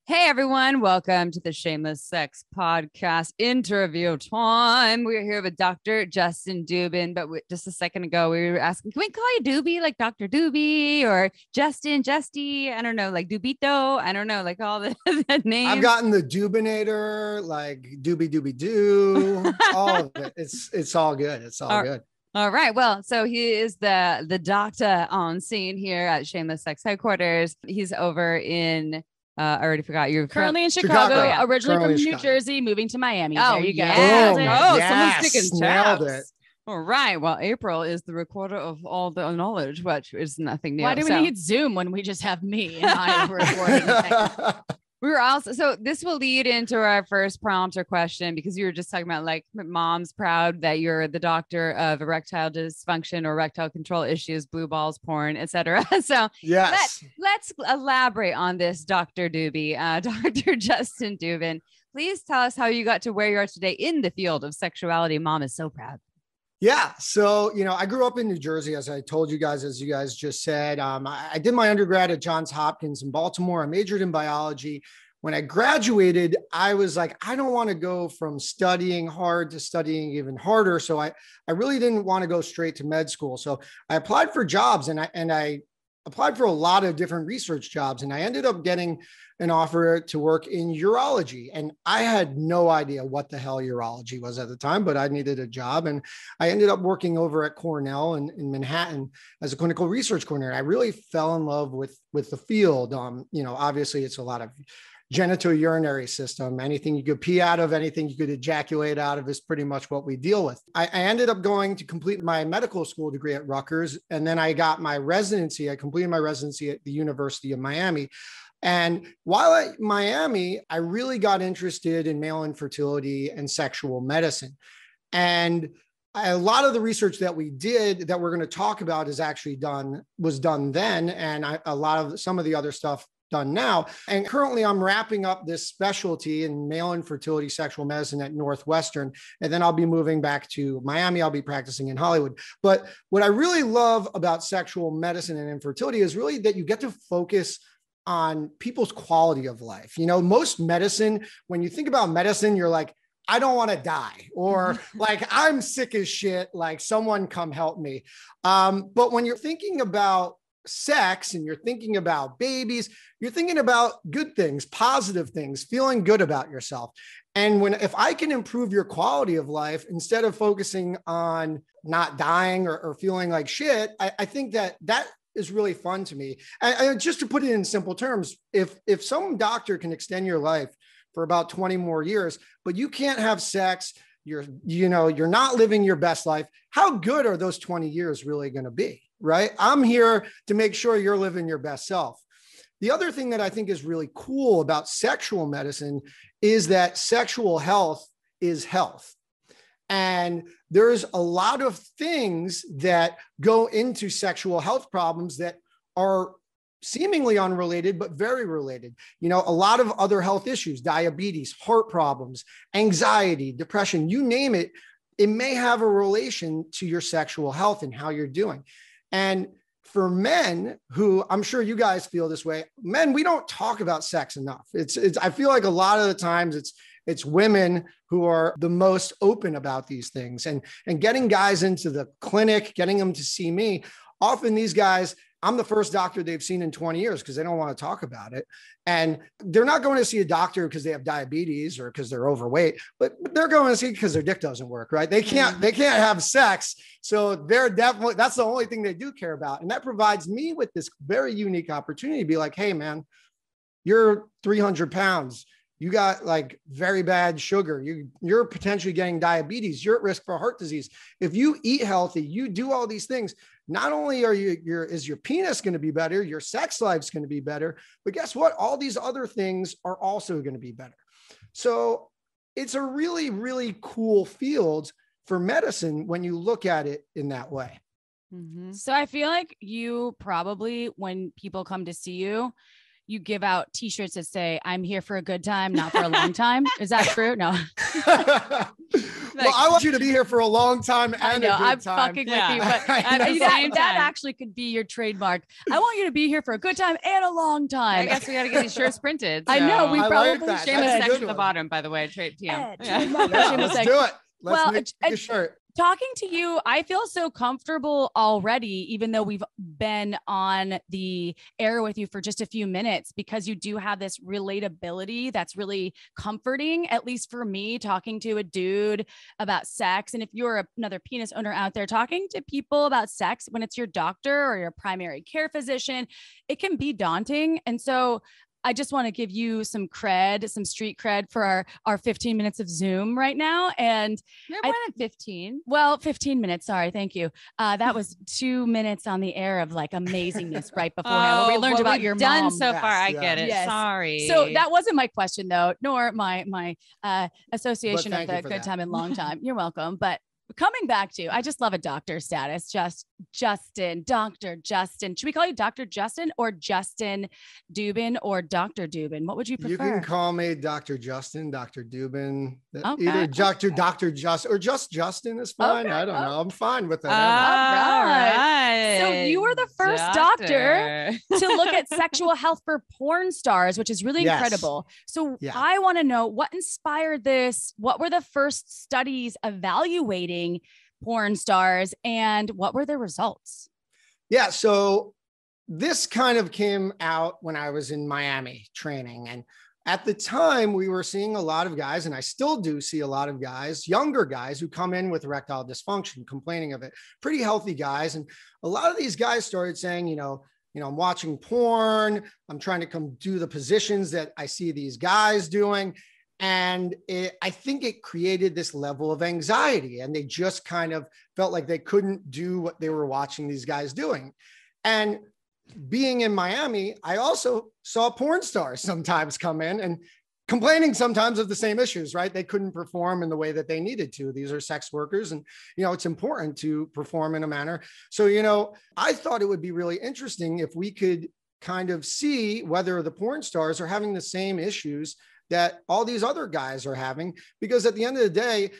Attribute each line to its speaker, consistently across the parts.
Speaker 1: Hey everyone, welcome to the Shameless Sex Podcast interview time. We're here with Dr. Justin Dubin, but just a second ago we were asking, can we call you Doobie, like Dr. Doobie or Justin, Justy? I don't know, like Dubito. I don't know, like all the names.
Speaker 2: I've gotten the Dubinator, like Doobie Doobie Doo, all of it. It's all good. It's all good.
Speaker 1: All right. Well, so he is the doctor on scene here at Shameless Sex headquarters. He's over in I already forgot. You're
Speaker 3: currently in Chicago,
Speaker 1: yeah.
Speaker 3: Originally from New Jersey, moving to Miami.
Speaker 1: Oh,
Speaker 3: there you go.
Speaker 1: Yeah.
Speaker 2: Yes,
Speaker 1: someone's taking
Speaker 2: nailed
Speaker 1: tabs.
Speaker 2: it.
Speaker 1: All right. Well, April is the recorder of all the knowledge, which is nothing new.
Speaker 3: Why do we need Zoom when we just have me and I recording?
Speaker 1: We were also, so this will lead into our first prompt or question, because you were just talking about like mom's proud that you're the doctor of erectile dysfunction or erectile control issues, blue balls, porn, etc. So
Speaker 2: yes,
Speaker 1: let's elaborate on this, Dr. Doobie, Dr. Justin Dubin. Please tell us how you got to where you are today in the field of sexuality. Mom is so proud.
Speaker 2: Yeah. So, I grew up in New Jersey, as I told you guys, as you guys just said. I did my undergrad at Johns Hopkins in Baltimore. I majored in biology. When I graduated, I was like, I don't want to go from studying hard to studying even harder. So I really didn't want to go straight to med school. So I applied for jobs and I applied for a lot of different research jobs. And I ended up getting an offer to work in urology. And I had no idea what the hell urology was at the time, but I needed a job. And I ended up working over at Cornell in Manhattan as a clinical research coordinator. I really fell in love with the field. Obviously it's a lot of genitourinary system. Anything you could pee out of, anything you could ejaculate out of is pretty much what we deal with. I ended up going to complete my medical school degree at Rutgers. And then I got my residency. I completed my residency at the University of Miami. And while at Miami, I really got interested in male infertility and sexual medicine. And a lot of the research that we did that we're going to talk about was done then. And some of the other stuff done now. And currently I'm wrapping up this specialty in male infertility sexual medicine at Northwestern. And then I'll be moving back to Miami. I'll be practicing in Hollywood. But what I really love about sexual medicine and infertility is really that you get to focus on people's quality of life. Most medicine, when you think about medicine, you're like, I don't want to die, or like, I'm sick as shit. Like, someone come help me. But when you're thinking about sex and you're thinking about babies, you're thinking about good things, positive things, feeling good about yourself. And if I can improve your quality of life instead of focusing on not dying or feeling like shit, I think that is really fun to me. And just to put it in simple terms, if some doctor can extend your life for about 20 more years, but you can't have sex, you're not living your best life, how good are those 20 years really going to be? Right? I'm here to make sure you're living your best self. The other thing that I think is really cool about sexual medicine is that sexual health is health. And there's a lot of things that go into sexual health problems that are seemingly unrelated, but very related. A lot of other health issues, diabetes, heart problems, anxiety, depression, you name it, it may have a relation to your sexual health and how you're doing. And for men, who I'm sure you guys feel this way, men, we don't talk about sex enough. I feel like a lot of the times it's women who are the most open about these things, and getting guys into the clinic, getting them to see me. Often these guys, I'm the first doctor they've seen in 20 years because they don't want to talk about it. And they're not going to see a doctor because they have diabetes or because they're overweight, but they're going to see because their dick doesn't work, right? They can't have sex. So that's the only thing they do care about. And that provides me with this very unique opportunity to be like, hey man, you're 300 pounds. You got like very bad sugar. You're potentially getting diabetes. You're at risk for heart disease. If you eat healthy, you do all these things. Not only is your penis going to be better, your sex life's going to be better, but guess what? All these other things are also going to be better. So it's a really, really cool field for medicine when you look at it in that way.
Speaker 3: Mm-hmm. So I feel like you probably, when people come to see you, you give out t-shirts that say, I'm here for a good time, not for a long time. Is that true? No.
Speaker 2: Well, I want you to be here for a long time and
Speaker 3: I know,
Speaker 2: a good
Speaker 3: I'm
Speaker 2: time.
Speaker 3: fucking
Speaker 1: Yeah.
Speaker 3: with you, but
Speaker 1: At the same
Speaker 3: that
Speaker 1: time.
Speaker 3: actually could be your trademark. I want you to be here for a good time and a long time.
Speaker 1: I guess we got to get these shirts printed.
Speaker 3: I know, we
Speaker 2: I
Speaker 3: probably
Speaker 2: like that.
Speaker 3: should.
Speaker 1: Shameless
Speaker 2: That's a
Speaker 1: sex
Speaker 2: good
Speaker 1: at the
Speaker 2: one.
Speaker 1: bottom, by the way. Trade TM.
Speaker 3: Yeah,
Speaker 1: Yeah.
Speaker 3: trademark.
Speaker 2: Yeah,
Speaker 3: Shameless
Speaker 2: let's
Speaker 3: sex.
Speaker 2: do it. Let's
Speaker 3: Well,
Speaker 2: make a shirt.
Speaker 3: Talking to you, I feel so comfortable already, even though we've been on the air with you for just a few minutes, because you do have this relatability that's really comforting, at least for me, talking to a dude about sex. And if you're another penis owner out there talking to people about sex, when it's your doctor or your primary care physician, it can be daunting. And so I just want to give you some cred, some street cred for our 15 minutes of Zoom right now. And
Speaker 1: You're more than 15.
Speaker 3: well, 15 minutes. Sorry. Thank you. That was 2 minutes on the air of like amazingness right beforehand where we learned
Speaker 1: what
Speaker 3: about
Speaker 1: we've
Speaker 3: your
Speaker 1: done
Speaker 3: mom.
Speaker 1: so far. I
Speaker 2: Yes,
Speaker 1: get it.
Speaker 3: yes.
Speaker 1: Sorry.
Speaker 3: So that wasn't my question though, nor my association
Speaker 2: But
Speaker 3: of
Speaker 2: thank you
Speaker 3: the
Speaker 2: for
Speaker 3: good
Speaker 2: that.
Speaker 3: time and long time. You're welcome. But coming back to, I just love a doctor status. Just Justin, Dr. Justin. Should we call you Dr. Justin or Justin Dubin or Dr. Dubin? What would you prefer?
Speaker 2: You can call me Dr. Justin, Dr. Dubin,
Speaker 3: Okay.
Speaker 2: either Dr. Justin or just Justin is fine.
Speaker 3: Okay.
Speaker 2: I don't know. I'm fine with that.
Speaker 3: All
Speaker 1: right.
Speaker 3: So you were the first doctor to look at sexual health for porn stars, which is really
Speaker 2: Yes.
Speaker 3: incredible. So
Speaker 2: Yeah.
Speaker 3: I want to know what inspired this. What were the first studies evaluating porn stars and what were the results?
Speaker 2: Yeah. So this kind of came out when I was in Miami training. And at the time, we were seeing a lot of guys, and I still do see a lot of guys, younger guys who come in with erectile dysfunction, complaining of it, pretty healthy guys. And a lot of these guys started saying, I'm watching porn. I'm trying to come do the positions that I see these guys doing. And I think it created this level of anxiety, and they just kind of felt like they couldn't do what they were watching these guys doing. And being in Miami, I also saw porn stars sometimes come in and complaining sometimes of the same issues, right? They couldn't perform in the way that they needed to. These are sex workers, and, it's important to perform in a manner. So, I thought it would be really interesting if we could kind of see whether the porn stars are having the same issues that all these other guys are having, because at the end of the day,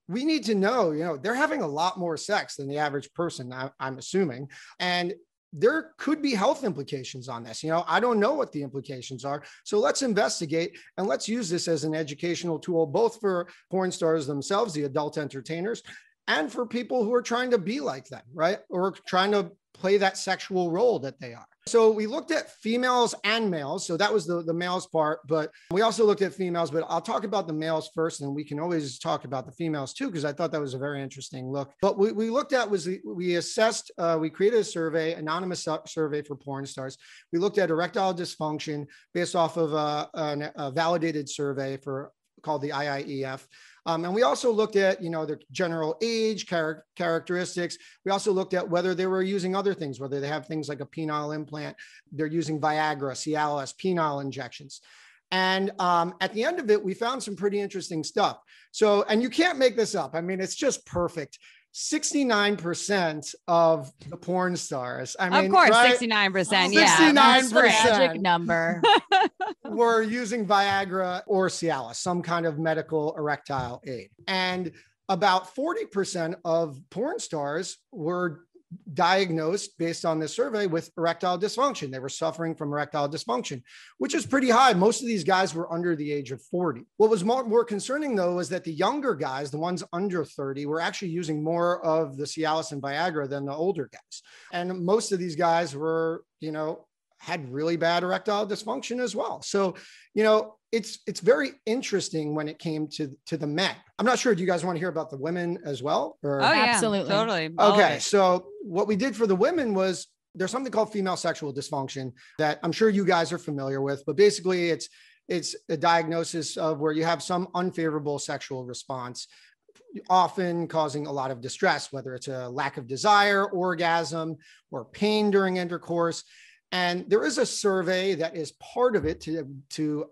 Speaker 2: we need to know, they're having a lot more sex than the average person, I'm assuming. And there could be health implications on this. I don't know what the implications are. So let's investigate and let's use this as an educational tool, both for porn stars themselves, the adult entertainers, and for people who are trying to be like them, right? Or trying to play that sexual role that they are. So we looked at females and males. So that was the males part, but we also looked at females, but I'll talk about the males first, and we can always talk about the females too, because I thought that was a very interesting look. But what we looked at was we assessed, we created a survey, anonymous survey for porn stars. We looked at erectile dysfunction based off of a validated survey called the IIEF. And we also looked at, their general age, characteristics. We also looked at whether they were using other things, whether they have things like a penile implant, they're using Viagra, Cialis, penile injections. And at the end of it, we found some pretty interesting stuff. So, and you can't make this up. I mean, it's just perfect. 69% of the porn stars. I mean,
Speaker 1: of course,
Speaker 2: right?
Speaker 1: 69%. Yeah.
Speaker 2: 69%.
Speaker 3: That's the magic number.
Speaker 2: were using Viagra or Cialis, some kind of medical erectile aid. And about 40% of porn stars were diagnosed based on this survey with erectile dysfunction. They were suffering from erectile dysfunction, which is pretty high. Most of these guys were under the age of 40. What was more concerning, though, was that the younger guys, the ones under 30, were actually using more of the Cialis and Viagra than the older guys. And most of these guys were, had really bad erectile dysfunction as well. So, it's very interesting when it came to the men. I'm not sure. Do you guys want to hear about the women as well? Or?
Speaker 1: Oh, yeah,
Speaker 3: Absolutely.
Speaker 1: totally. All of
Speaker 2: Okay.
Speaker 1: it.
Speaker 2: So what we did for the women was there's something called female sexual dysfunction that I'm sure you guys are familiar with, but basically it's a diagnosis of where you have some unfavorable sexual response, often causing a lot of distress, whether it's a lack of desire, orgasm, or pain during intercourse. And there is a survey that is part of it to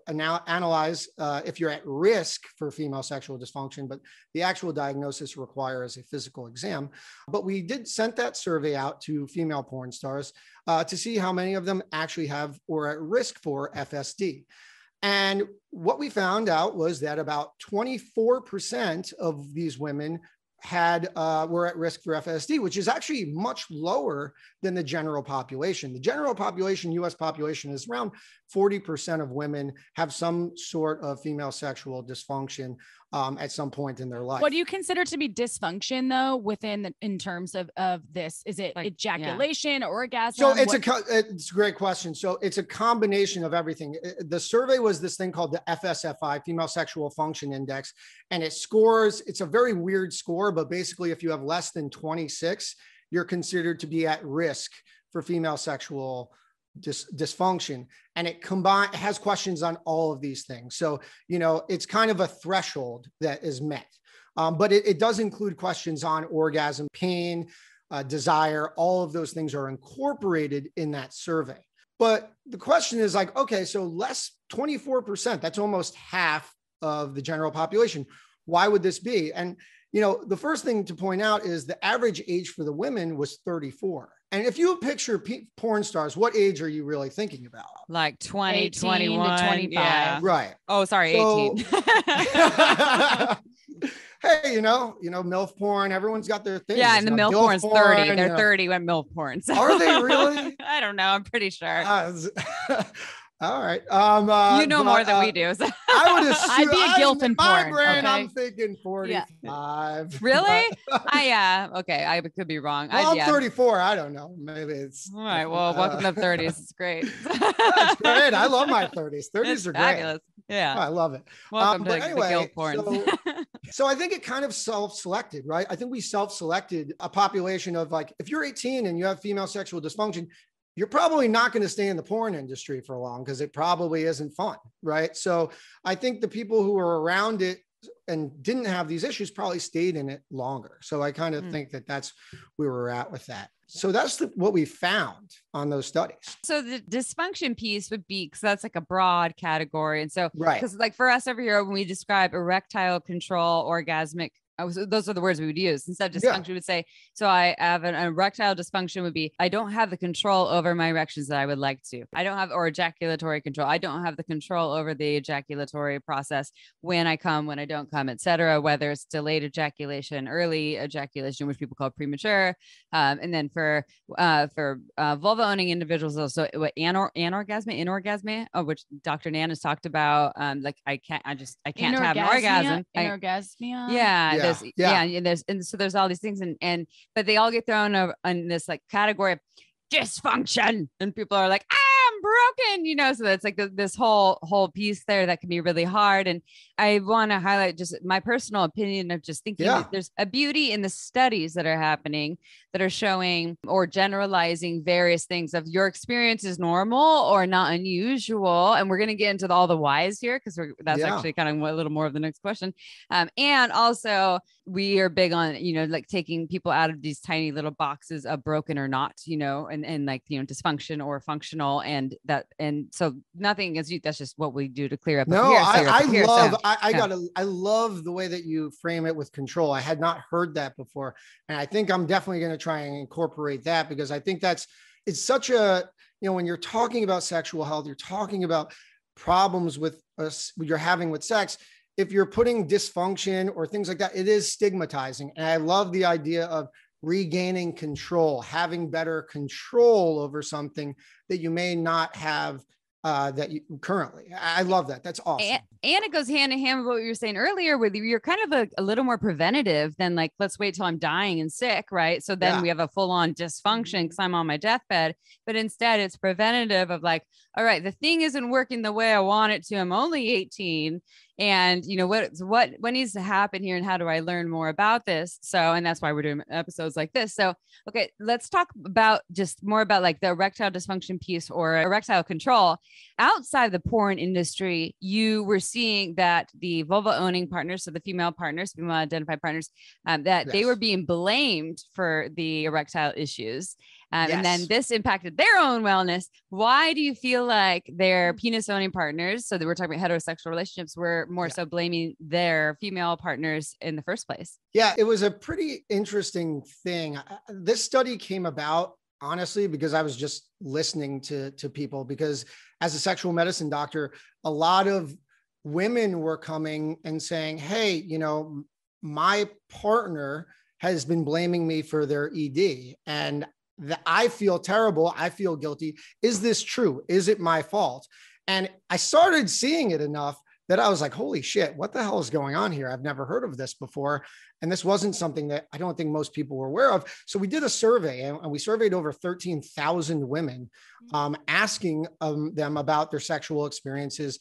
Speaker 2: analyze if you're at risk for female sexual dysfunction, but the actual diagnosis requires a physical exam. But we sent that survey out to female porn stars to see how many of them actually have or are at risk for FSD. And what we found out was that about 24% of these women were at risk for FSD, which is actually much lower than the general population. The general population, US population, is around 40% of women have some sort of female sexual dysfunction at some point in their life.
Speaker 3: What do you consider to be dysfunction though, in terms of this? Is it like, ejaculation, orgasm?
Speaker 2: So it's a great question. So it's a combination of everything. The survey was this thing called the FSFI, Female Sexual Function Index, and it's a very weird score, but basically if you have less than 26, you're considered to be at risk for female sexual dysfunction. And it has questions on all of these things. So, it's kind of a threshold that is met. But it does include questions on orgasm, pain, desire. All of those things are incorporated in that survey. But the question is like, okay, so less 24%, that's almost half of the general population. Why would this be? And, the first thing to point out is the average age for the women was 34. And if you picture porn stars, what age are you really thinking about?
Speaker 1: Like 20, 21,
Speaker 3: to 25.
Speaker 2: Yeah. Right.
Speaker 1: Oh, sorry,
Speaker 2: So,
Speaker 1: 18.
Speaker 2: Hey, MILF porn, everyone's got their thing.
Speaker 1: Yeah, and the MILF porn's 30. They're 30 when MILF porn. So.
Speaker 2: Are they really?
Speaker 1: I don't know. I'm pretty sure.
Speaker 2: All right.
Speaker 1: More than we do. So.
Speaker 2: I would assume
Speaker 3: I'd be a gilf in
Speaker 2: my
Speaker 3: porn.
Speaker 2: brain,
Speaker 3: Okay?
Speaker 2: I'm thinking 45.
Speaker 1: Yeah. Really? Okay. I could be wrong.
Speaker 2: Well, I'm 34. I don't know. Maybe it's
Speaker 1: all right. Well, welcome to the 30s. It's great.
Speaker 2: That's great. I love my 30s. 30s are
Speaker 1: fabulous.
Speaker 2: Great.
Speaker 1: Yeah.
Speaker 2: I love it.
Speaker 1: Welcome to
Speaker 2: but anyway,
Speaker 1: the guilt porn.
Speaker 2: So I think it kind of self-selected, right? I think we self-selected a population of like, if you're 18 and you have female sexual dysfunction, you're probably not going to stay in the porn industry for long because it probably isn't fun, right? So I think the people who were around it and didn't have these issues probably stayed in it longer. So I kind of think that's where we're at with that. So that's what we found on those studies. So
Speaker 1: the dysfunction piece would be, because that's like a broad category. And so,
Speaker 2: right,
Speaker 1: because like for us over here, when we describe erectile control, orgasmic, those are the words we would use. Instead of dysfunction, we would say, so I have an erectile dysfunction would be, I don't have the control over my erections that I would like to. I don't have, or ejaculatory control. I don't have the control over the ejaculatory process when I come, when I don't come, et cetera, whether it's delayed ejaculation, early ejaculation, which people call premature. And then for vulva owning individuals, also anorgasmia, which Dr. Nan has talked about. Like I can't have an orgasm.
Speaker 3: Anorgasmia.
Speaker 1: Yeah. And so there's all these things but they all get thrown in this like category of dysfunction, and people are like, I'm broken, so that's like this whole piece there that can be really hard. And I want to highlight just my personal opinion of just thinking that there's a beauty in the studies that are happening that are showing or generalizing various things of your experience is normal or not unusual. And we're going to get into all the whys here, because that's actually kind of a little more of the next question. And also we are big on, like taking people out of these tiny little boxes of broken or not, and like, dysfunction or functional, and so nothing against you. That's just what we do to clear up.
Speaker 2: No, I love the way that you frame it with control. I had not heard that before. And I think I'm definitely going to try and incorporate that, because I think it's such a, when you're talking about sexual health, you're talking about problems you're having with sex. If you're putting dysfunction or things like that, it is stigmatizing. And I love the idea of regaining control, having better control over something that you may not have that you currently. I love that. That's awesome.
Speaker 1: And it goes hand in hand with what you were saying earlier, where you're kind of a little more preventative than like, let's wait till I'm dying and sick. Right. So then we have a full on dysfunction because I'm on my deathbed, but instead it's preventative of like, all right, the thing isn't working the way I want it to. I'm only 18. And what needs to happen here, and how do I learn more about this? So, and that's why we're doing episodes like this. So, okay, let's talk about more about like the erectile dysfunction piece or erectile control. Outside the porn industry, you were seeing that the vulva owning partners, so the female identified partners, they were being blamed for the erectile issues. And then this impacted their own wellness. Why do you feel like their penis owning partners, so that we're talking about heterosexual relationships, were more so blaming their female partners in the first place?
Speaker 2: Yeah, it was a pretty interesting thing. This study came about honestly, because I was just listening to people, because as a sexual medicine doctor, a lot of women were coming and saying, hey, you know, my partner has been blaming me for their ED and I feel terrible. I feel guilty. Is this true? Is it my fault? And I started seeing it enough that I was like, holy shit, what the hell is going on here? I've never heard of this before. And this wasn't something that I don't think most people were aware of. So we did a survey and we surveyed over 13,000 women, asking them about their sexual experiences,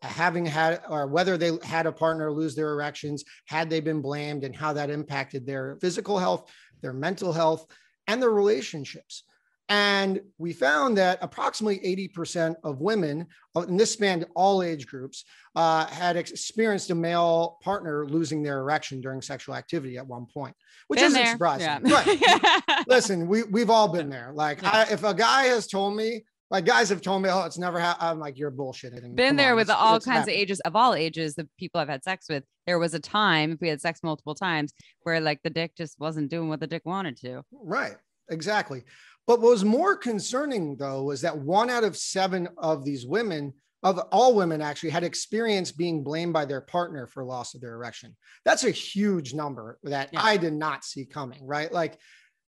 Speaker 2: having had, or whether they had a partner lose their erections, had they been blamed, and how that impacted their physical health, their mental health, and their relationships. And we found that approximately 80% of women, and this spanned all age groups, had experienced a male partner losing their erection during sexual activity at one point, which isn't surprising. Yeah. Right. Listen, we've all been there. Like, if a guy has told me, like guys have told me, oh, it's never happened, I'm like, you're bullshitting.
Speaker 1: Been there with all kinds of ages, of all ages, the people I've had sex with. There was a time, if we had sex multiple times, where like the dick just wasn't doing what the dick wanted to.
Speaker 2: Right. Exactly. But what was more concerning, though, was that 1 out of 7 of these women, of all women actually, had experienced being blamed by their partner for loss of their erection. That's a huge number that I did not see coming, right? Like,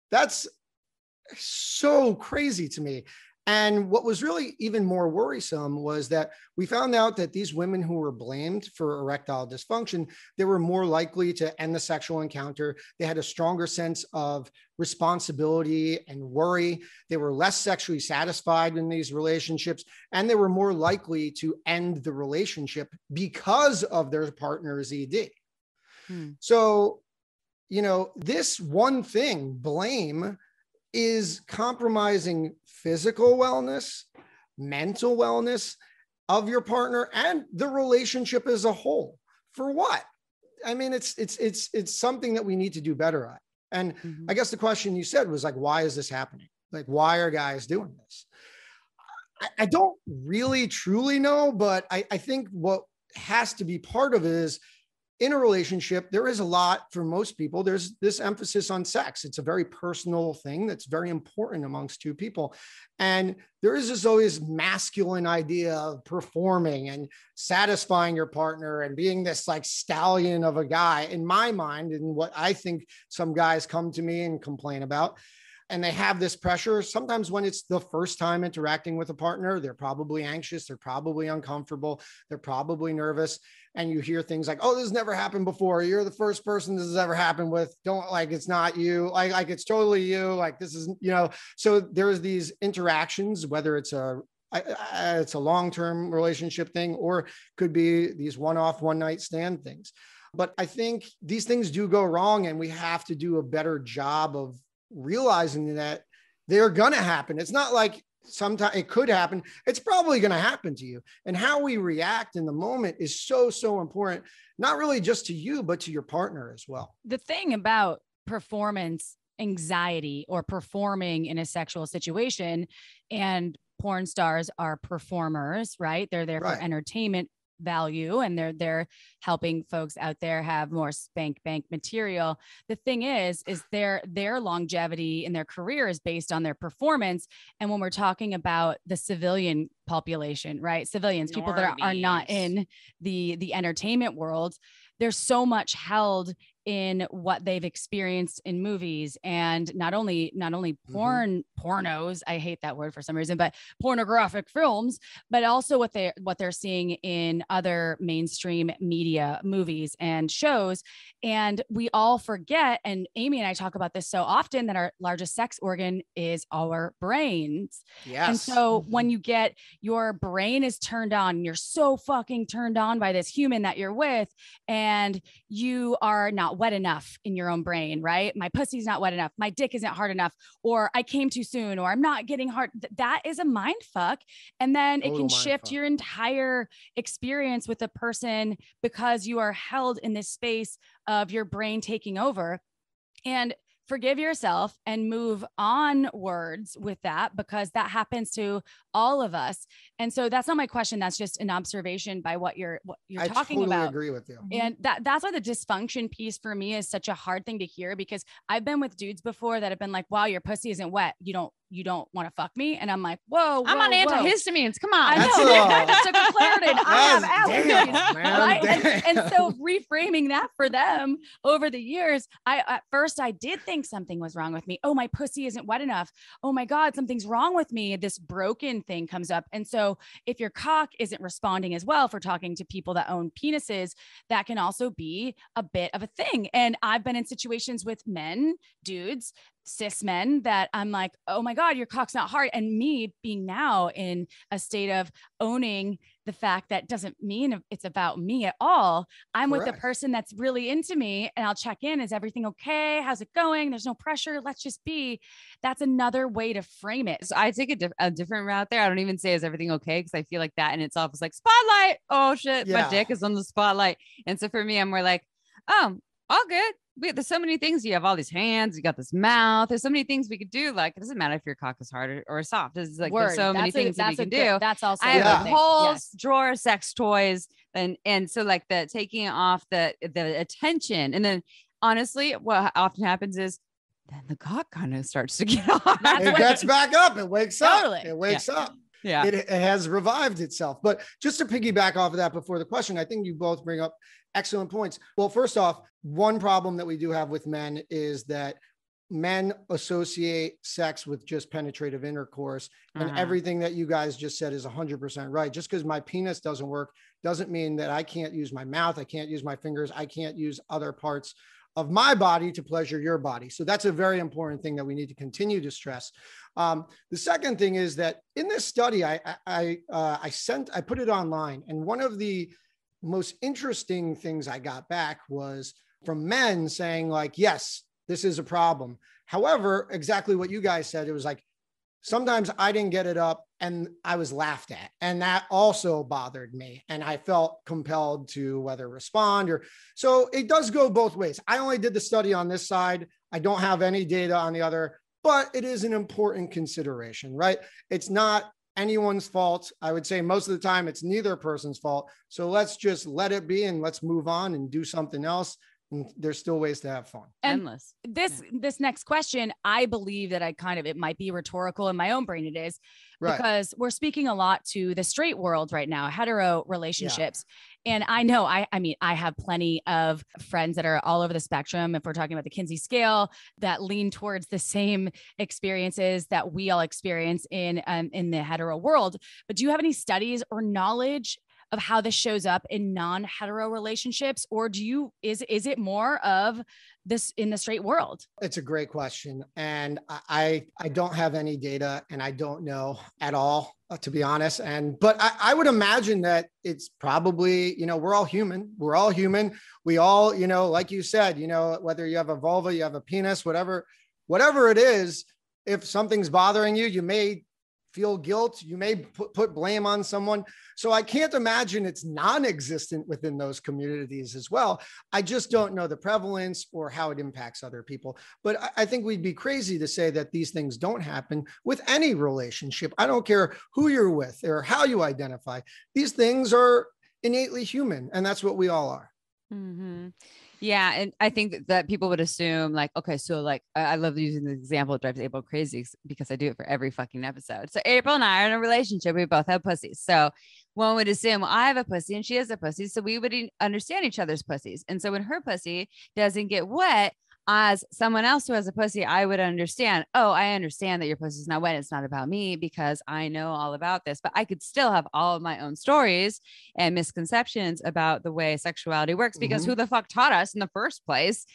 Speaker 2: that's so crazy to me. And what was really even more worrisome was that we found out that these women who were blamed for erectile dysfunction, they were more likely to end the sexual encounter. They had a stronger sense of responsibility and worry. They were less sexually satisfied in these relationships, and they were more likely to end the relationship because of their partner's ED. So, you know, this one thing, blame, is compromising physical wellness, mental wellness of your partner, and the relationship as a whole. For what? I mean, it's something that we need to do better at. And I guess the question you said was like, why is this happening? Like, why are guys doing this? I don't really truly know, but I think what has to be part of it is, in a relationship, there is a lot, for most people, there's this emphasis on sex. It's a very personal thing that's very important amongst two people. And there is this always masculine idea of performing and satisfying your partner and being this like stallion of a guy, in my mind, and what I think some guys come to me and complain about. And they have this pressure. Sometimes when it's the first time interacting with a partner, they're probably anxious, they're probably uncomfortable, they're probably nervous. And you hear things like, oh, this has never happened before. You're the first person this has ever happened with. Don't, like, it's not you. Like it's totally you. Like, this is, you know, so there's these interactions, whether it's a long-term relationship thing, or could be these one-off, one-night stand things. But I think these things do go wrong, and we have to do a better job of realizing that they're going to happen. It's not like sometimes it could happen. It's probably going to happen to you. And how we react in the moment is so, so important, not really just to you, but to your partner as well.
Speaker 3: The thing about performance anxiety or performing in a sexual situation, and porn stars are performers, right? They're there for entertainment value, and they're helping folks out there have more spank bank material. The thing is their longevity in their career is based on their performance. And when we're talking about the civilian population, right? Civilians, people that are not in the entertainment world, there's so much held in what they've experienced in movies, and not only pornos, I hate that word for some reason, but pornographic films, but also what they're seeing in other mainstream media, movies and shows. And we all forget, and Amy and I talk about this so often, that our largest sex organ is our brains.
Speaker 2: Yes.
Speaker 3: And so when you get your brain is turned on, you're so fucking turned on by this human that you're with, and you are not wet enough in your own brain, right? My pussy's not wet enough. My dick isn't hard enough, or I came too soon, or I'm not getting hard. That is a mind fuck. And then it can shift your entire experience with a person, because you are held in this space of your brain taking over. And forgive yourself and move onwards with that, because that happens to all of us. And so that's not my question. That's just an observation by what you're talking about. I totally
Speaker 2: agree with you.
Speaker 3: And that's why the dysfunction piece for me is such a hard thing to hear, because I've been with dudes before that have been like, wow, your pussy isn't wet. You don't you don't want to fuck me. And I'm like, whoa,
Speaker 1: I'm on antihistamines. Come on.
Speaker 3: I know. I just took a Claritin. I have allergies.
Speaker 2: Right?
Speaker 3: And so reframing that for them over the years, at first I did think something was wrong with me. Oh, my pussy isn't wet enough. Oh my God, something's wrong with me. This broken thing comes up. And so if your cock isn't responding as well, for talking to people that own penises, that can also be a bit of a thing. And I've been in situations with men, dudes, cis men, that I'm like, oh my God, your cock's not hard. And me being now in a state of owning the fact that doesn't mean it's about me at all. I'm
Speaker 2: Correct.
Speaker 3: with the person that's really into me, and I'll check in. Is everything okay? How's it going? There's no pressure. Let's just be. That's another way to frame it.
Speaker 1: So I take a different route there. I don't even say, is everything okay? Because I feel like that in itself is like, spotlight. Oh shit, my dick is on the spotlight. And so for me, I'm more like, oh, all good. There's so many things. You have all these hands, you got this mouth. There's so many things we could do. Like, it doesn't matter if your cock is hard or soft. It's like, there's so many things that we can do.
Speaker 3: That's also,
Speaker 1: I have a whole drawer of sex toys. And so like the taking off the attention. And then honestly, what often happens is then the cock kind of starts to get hard.
Speaker 2: It gets back up. It wakes
Speaker 3: Totally.
Speaker 2: up. It wakes up.
Speaker 1: Yeah.
Speaker 2: It has revived itself. But just to piggyback off of that before the question, I think you both bring up excellent points. Well, first off, one problem that we do have with men is that men associate sex with just penetrative intercourse, and everything that you guys just said is 100% right. Just because my penis doesn't work doesn't mean that I can't use my mouth. I can't use my fingers. I can't use other parts of my body to pleasure your body. So that's a very important thing that we need to continue to stress. The second thing is that in this study, I put it online, and one of the most interesting things I got back was from men saying like, yes, this is a problem. However, exactly what you guys said, it was like, sometimes I didn't get it up and I was laughed at, and that also bothered me. And I felt compelled to whether respond or, so it does go both ways. I only did the study on this side. I don't have any data on the other, but it is an important consideration, right? It's not anyone's fault. I would say most of the time it's neither person's fault. So let's just let it be and let's move on and do something else. And there's still ways to have fun.
Speaker 3: Endless. This next question, I believe that it might be rhetorical in my own brain. It is because we're speaking a lot to the straight world right now, hetero relationships. Yeah. And I know, I mean, I have plenty of friends that are all over the spectrum. If we're talking about the Kinsey scale, that lean towards the same experiences that we all experience in the hetero world. But do you have any studies or knowledge of how this shows up in non-hetero relationships? Or is it more of this in the straight world?
Speaker 2: It's a great question. And I don't have any data, and I don't know at all, to be honest. But I would imagine that it's probably, we're all human. We're all human. We all, like you said, whether you have a vulva, you have a penis, whatever it is, if something's bothering you, you may feel guilt. You may put blame on someone. So I can't imagine it's non-existent within those communities as well. I just don't know the prevalence or how it impacts other people. But I think we'd be crazy to say that these things don't happen with any relationship. I don't care who you're with or how you identify. These things are innately human, and that's what we all are.
Speaker 1: Mm-hmm. Yeah. And I think that people would assume like, okay, so like, I love using the example. It drives April crazy because I do it for every fucking episode. So April and I are in a relationship. We both have pussies. So one would assume, well, I have a pussy and she has a pussy. So we would understand each other's pussies. And so when her pussy doesn't get wet, as someone else who has a pussy, I would understand, oh, I understand that your pussy's not wet. It's not about me because I know all about this, but I could still have all of my own stories and misconceptions about the way sexuality works, because who the fuck taught us in the first place,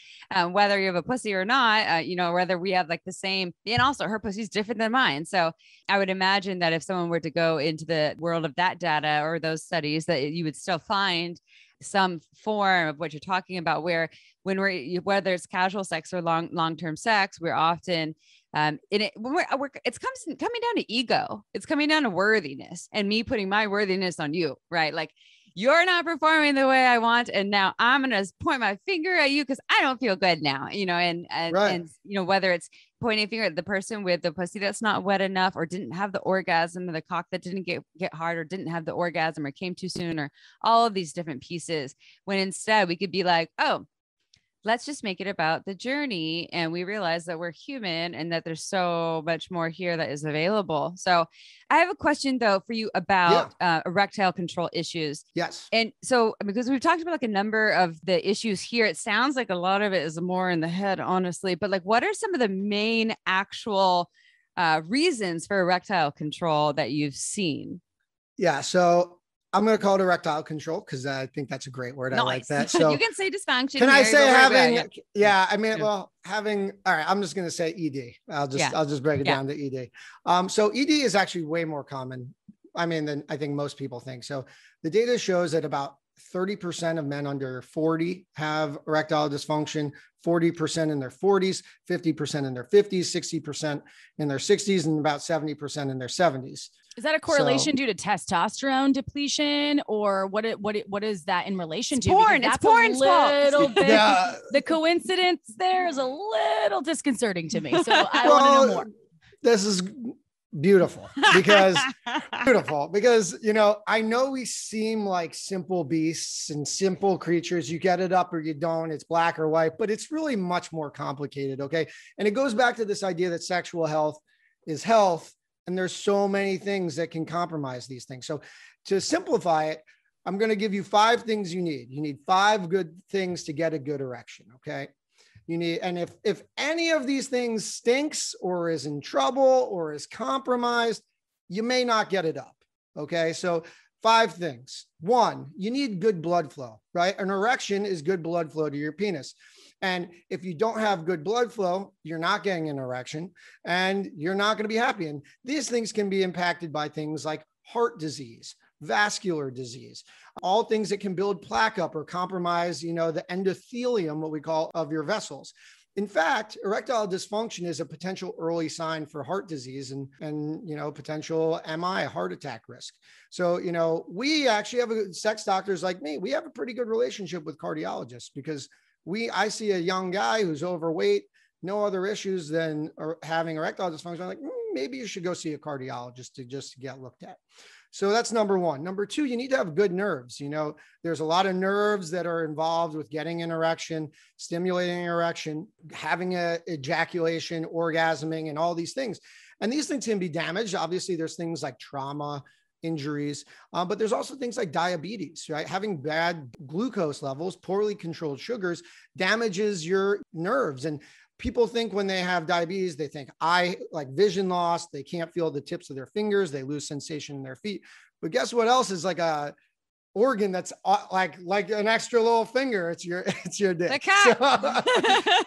Speaker 1: whether you have a pussy or not, whether we have like the same, and also her pussy's different than mine. So I would imagine that if someone were to go into the world of that data or those studies, that you would still find some form of what you're talking about, where whether it's casual sex or long-term sex, we're often it's coming down to ego. It's coming down to worthiness, and me putting my worthiness on you, right? Like, you're not performing the way I want, and now I'm going to point my finger at you because I don't feel good now, and whether it's pointing a finger at the person with the pussy that's not wet enough, or didn't have the orgasm, or the cock that didn't get hard, or didn't have the orgasm, or came too soon, or all of these different pieces, when instead we could be like, oh, let's just make it about the journey. And we realize that we're human and that there's so much more here that is available. So I have a question though for you about erectile control issues.
Speaker 2: Yes.
Speaker 1: And so, because we've talked about like a number of the issues here, it sounds like a lot of it is more in the head, honestly, but like, what are some of the main actual reasons for erectile control that you've seen?
Speaker 2: Yeah. So I'm going to call it erectile control because I think that's a great word. Nice. I like that. So
Speaker 1: you can say dysfunction.
Speaker 2: Can I say having,
Speaker 1: well,
Speaker 2: having, all right, I'm just going to say ED. I'll just break it down to ED. So ED is actually way more common. I mean, than I think most people think. So the data shows that about 30% of men under 40 have erectile dysfunction, 40% in their 40s, 50% in their 50s, 60% in their 60s, and about 70% in their 70s.
Speaker 3: Is that a correlation due to testosterone depletion, or what is that in relation to?
Speaker 1: Porn. It's porn's fault.
Speaker 2: The
Speaker 3: coincidence there is a little disconcerting to me. So I want to know more.
Speaker 2: This is beautiful because you know, I know we seem like simple beasts and simple creatures. You get it up or you don't. It's black or white, but it's really much more complicated. Okay. And it goes back to this idea that sexual health is health. And there's so many things that can compromise these things. So to simplify it, I'm going to give you 5 things you need. You need 5 good things to get a good erection. Okay. You need, and if any of these things stinks or is in trouble or is compromised, you may not get it up. Okay. So 5 things. 1, you need good blood flow, right? An erection is good blood flow to your penis. And if you don't have good blood flow, you're not getting an erection and you're not going to be happy. And these things can be impacted by things like heart disease, vascular disease, all things that can build plaque up or compromise, you know, the endothelium, what we call, of your vessels. In fact, erectile dysfunction is a potential early sign for heart disease and you know, potential MI, heart attack risk. So, you know, we actually have sex doctors like me. We have a pretty good relationship with cardiologists because I see a young guy who's overweight, no other issues than having erectile dysfunction. I'm like, maybe you should go see a cardiologist to just get looked at. So that's number 1. Number 2, you need to have good nerves. You know, there's a lot of nerves that are involved with getting an erection, stimulating an erection, having an ejaculation, orgasming, and all these things. And these things can be damaged. Obviously, there's things like trauma, injuries, but there's also things like diabetes, right? Having bad glucose levels, poorly controlled sugars damages your nerves. And people think when they have diabetes, they think like vision loss, they can't feel the tips of their fingers, they lose sensation in their feet. But guess what else is like a organ that's like an extra little finger? It's your dick.
Speaker 1: The cat.
Speaker 2: So,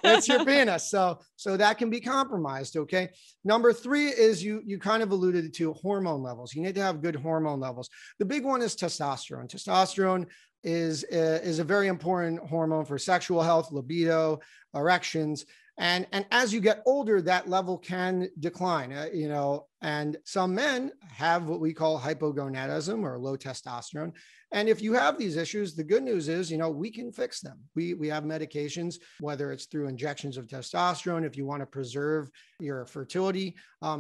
Speaker 2: it's your penis. So that can be compromised. Okay. Number 3 is you kind of alluded to hormone levels. You need to have good hormone levels. The big one is testosterone. Testosterone is a very important hormone for sexual health, libido, erections. And as you get older, that level can decline, you know, and some men have what we call hypogonadism or low testosterone. And if you have these issues, the good news is, you know, we can fix them. We have medications, whether it's through injections of testosterone, if you want to preserve your fertility,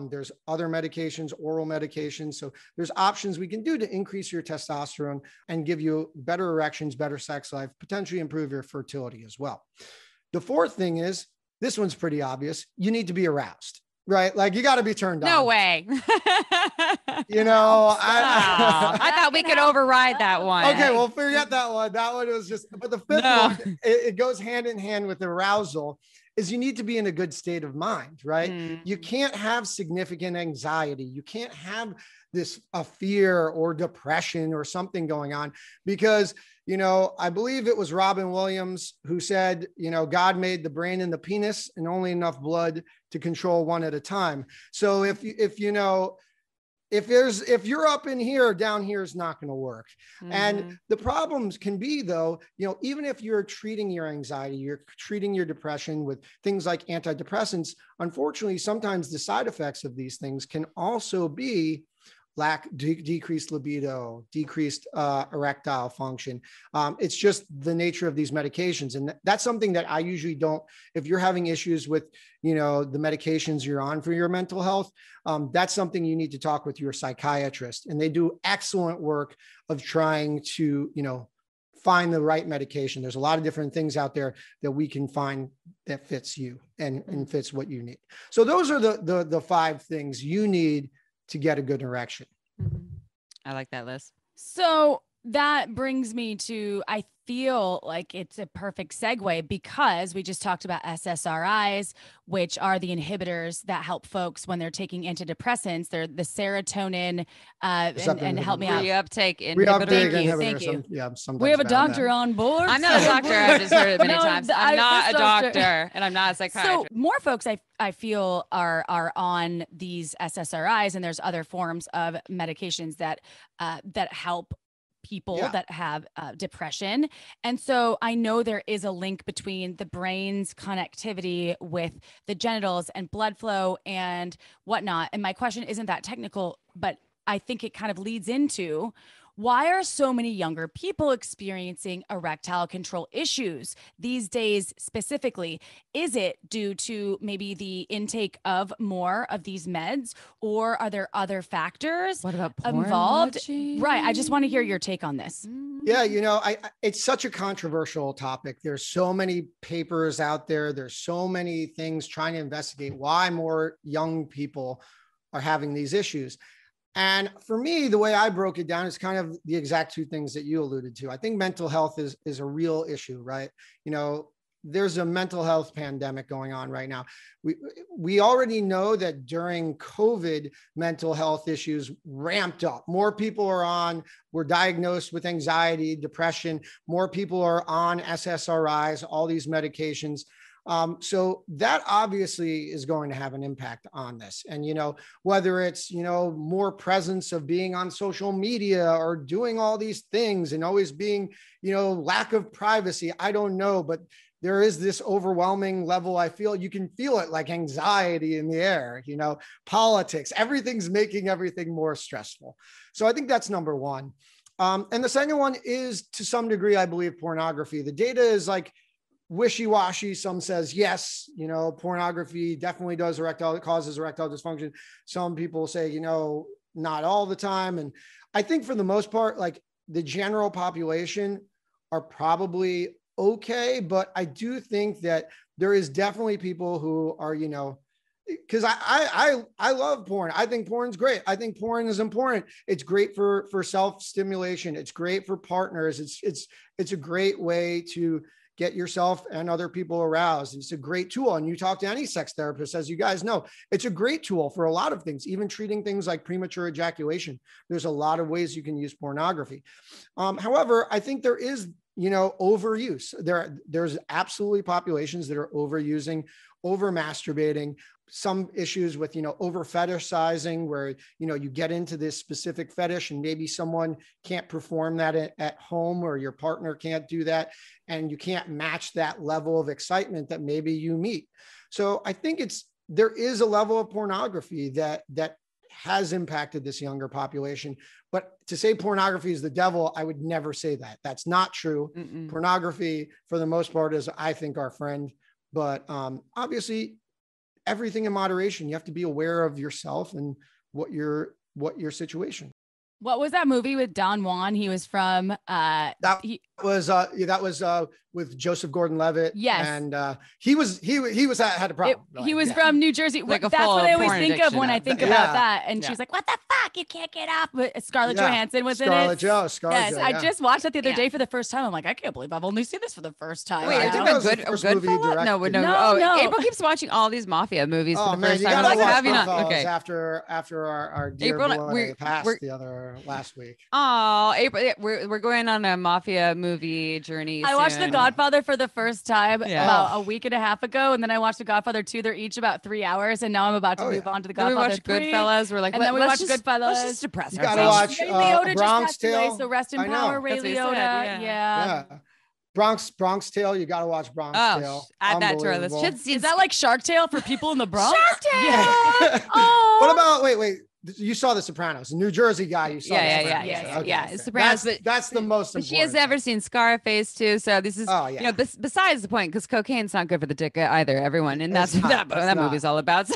Speaker 2: there's other medications, oral medications. So there's options we can do to increase your testosterone and give you better erections, better sex life, potentially improve your fertility as well. The 4th thing is, this one's pretty obvious. You need to be aroused, right? Like you got to be turned on.
Speaker 1: No way.
Speaker 2: You know,
Speaker 1: I thought we could override that one.
Speaker 2: Okay, well, forget that one. That one was just, but the 5th one, it goes hand in hand with arousal, is you need to be in a good state of mind, right? You can't have significant anxiety. You can't have a fear or depression or something going on because, you know, I believe it was Robin Williams who said, you know, God made the brain and the penis and only enough blood to control one at a time. So if you're up in here, down here is not going to work. And the problems can be, though, you know, even if you're treating your anxiety, you're treating your depression with things like antidepressants, unfortunately, sometimes the side effects of these things can also be decreased libido, decreased erectile function. It's just the nature of these medications. And that's something that I usually don't, if you're having issues with, you know, the medications you're on for your mental health, that's something you need to talk with your psychiatrist. And they do excellent work of trying to, you know, find the right medication. There's a lot of different things out there that we can find that fits you and fits what you need. So those are the 5 things you need to get a good erection.
Speaker 1: I like that list.
Speaker 3: So that brings me to, I feel like it's a perfect segue because we just talked about SSRIs, which are the inhibitors that help folks when they're taking antidepressants. They're the serotonin and help me out.
Speaker 1: Reuptake inhibitor.
Speaker 3: Thank you.
Speaker 2: Sometimes
Speaker 3: we have a doctor on board.
Speaker 1: I'm not a doctor. I've just heard it many times. I'm not a doctor and I'm not a psychiatrist.
Speaker 3: So more folks I feel are on these SSRIs, and there's other forms of medications that help people that have depression. And so I know there is a link between the brain's connectivity with the genitals and blood flow and whatnot. And my question isn't that technical, but I think it kind of leads into, why are so many younger people experiencing erectile control issues these days specifically? Is it due to maybe the intake of more of these meds, or are there other factors involved?
Speaker 1: Watching?
Speaker 3: Right. I just want to hear your take on this.
Speaker 2: Yeah, it's such a controversial topic. There's so many papers out there. There's so many things trying to investigate why more young people are having these issues. And for me, the way I broke it down is kind of the exact 2 things that you alluded to. I think mental health is a real issue, right? There's a mental health pandemic going on right now. We already know that during COVID, mental health issues ramped up. More people were diagnosed with anxiety, depression. More people are on SSRIs, all these medications. So that obviously is going to have an impact on this. And, whether it's, more presence of being on social media or doing all these things and always being, lack of privacy, I don't know, but there is this overwhelming level. I feel you can feel it, like anxiety in the air, politics, everything's making everything more stressful. So I think that's number 1. And the second one is, to some degree, I believe, pornography. The data is like wishy-washy. Some says, yes, pornography definitely causes erectile dysfunction. Some people say, not all the time. And I think for the most part, like the general population are probably okay. But I do think that there is definitely people who are, because I love porn. I think porn's great. I think porn is important. It's great for self-stimulation. It's great for partners. It's a great way to get yourself and other people aroused. It's a great tool. And you talk to any sex therapist, as you guys know, it's a great tool for a lot of things, even treating things like premature ejaculation. There's a lot of ways you can use pornography. However, I think there is, overuse. There's absolutely populations that are overusing, over masturbating, some issues with, over fetishizing, where, you get into this specific fetish and maybe someone can't perform that at home, or your partner can't do that, and you can't match that level of excitement that maybe you meet. So I think there is a level of pornography that has impacted this younger population. But to say pornography is the devil, I would never say that. That's not true. Pornography, for the most part, is, I think, our friend. But obviously, everything in moderation. You have to be aware of yourself and what your situation.
Speaker 3: What was that movie with Don Juan? He was from
Speaker 2: that was with Joseph Gordon-Levitt.
Speaker 3: Yes,
Speaker 2: and he had a problem.
Speaker 3: He was from New Jersey. Like that's what I always think of when I think about that. And she's like, "What the fuck? You can't get up." But Scarlett Johansson was in it.
Speaker 2: Scarlett Joe.
Speaker 3: I just watched that the other day for the first time. I'm like, I can't believe I've only seen this for the first time.
Speaker 1: Wait, I think a good fella? No. Oh, April keeps watching all these mafia movies for the first time. Have you not? Okay.
Speaker 2: After our dear boy passed the other last week.
Speaker 1: Oh, April, we're going on a mafia movie journey.
Speaker 3: I watched The Godfather for the first time about a week and a half ago, and then I watched The Godfather 2. They're each about 3 hours, and now I'm about to move on to The Godfather.
Speaker 1: We watched Goodfellas. We're like,
Speaker 3: and then we watched Goodfellas.
Speaker 1: Let's just depress
Speaker 2: you gotta watch
Speaker 3: Ray Liotta
Speaker 2: Bronx Tale.
Speaker 3: So rest in power, Ray Liotta. Yeah.
Speaker 2: Bronx Tale. You got to watch Bronx Tale.
Speaker 1: Add that to our list.
Speaker 3: Is that like Shark Tale for people in the Bronx?
Speaker 1: Shark Tale.
Speaker 3: Yeah. Oh.
Speaker 2: What about wait? You saw The Sopranos, New Jersey guy. You saw
Speaker 1: The Sopranos.
Speaker 2: That's the most important.
Speaker 1: She has never seen Scarface too, so this is besides the point, because cocaine's not good for the dick either, everyone, and that's what that movie's all about. So,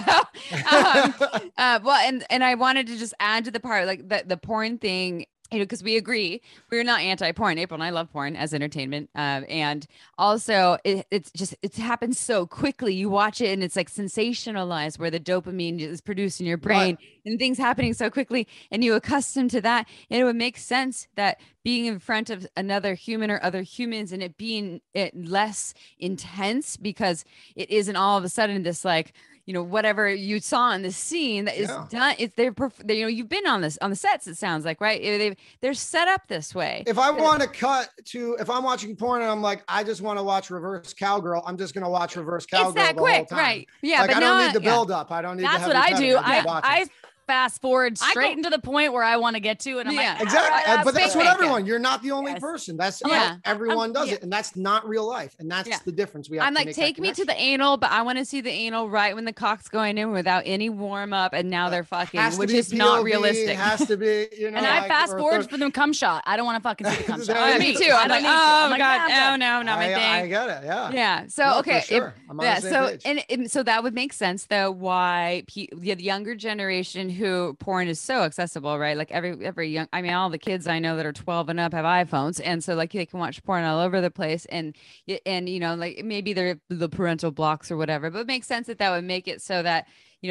Speaker 1: and I wanted to just add to the part, like the porn thing. because we agree we're not anti-porn. April and I love porn as entertainment, and also it happens so quickly. You watch it and it's like sensationalized, where the dopamine is produced in your brain, and things happening so quickly, and you accustom to that. And it would make sense that being in front of another human or other humans, and it being less intense, because it isn't all of a sudden this like, whatever you saw in the scene that is done. It's you've been on the sets, it sounds like, right? They're set up this way.
Speaker 2: If I want to if I'm watching porn and I'm like, I just want to watch reverse cowgirl, I'm just going to watch reverse cowgirl.
Speaker 1: It's that quick, right? Yeah.
Speaker 2: Like,
Speaker 1: but
Speaker 2: I don't need the build up. I don't need
Speaker 3: That's what I do. I fast forward straight into the point where I want to get to, and I'm like,
Speaker 2: exactly. But that's what everyone. You're not the only
Speaker 3: Yes.
Speaker 2: person. That's everyone does it, and that's not real life, and that's the difference. We have.
Speaker 1: I'm like, take me to the anal, but I want to see the anal right when the cock's going in without any warm up, and now they're fucking, which is POV, not realistic.
Speaker 2: Has to be,
Speaker 3: and I fast forward for the cum shot. I don't want to fucking see the cum shot.
Speaker 1: Me too. I'm like, oh my god, no, not my thing.
Speaker 2: I get it. Yeah.
Speaker 1: So okay,
Speaker 2: sure.
Speaker 1: So so that would make sense though. Why the younger generation who porn is so accessible, right? Like every young, I mean, all the kids I know that are 12 and up have iPhones, and so like they can watch porn all over the place, and like maybe they're the parental blocks or whatever, but it makes sense that would make it so that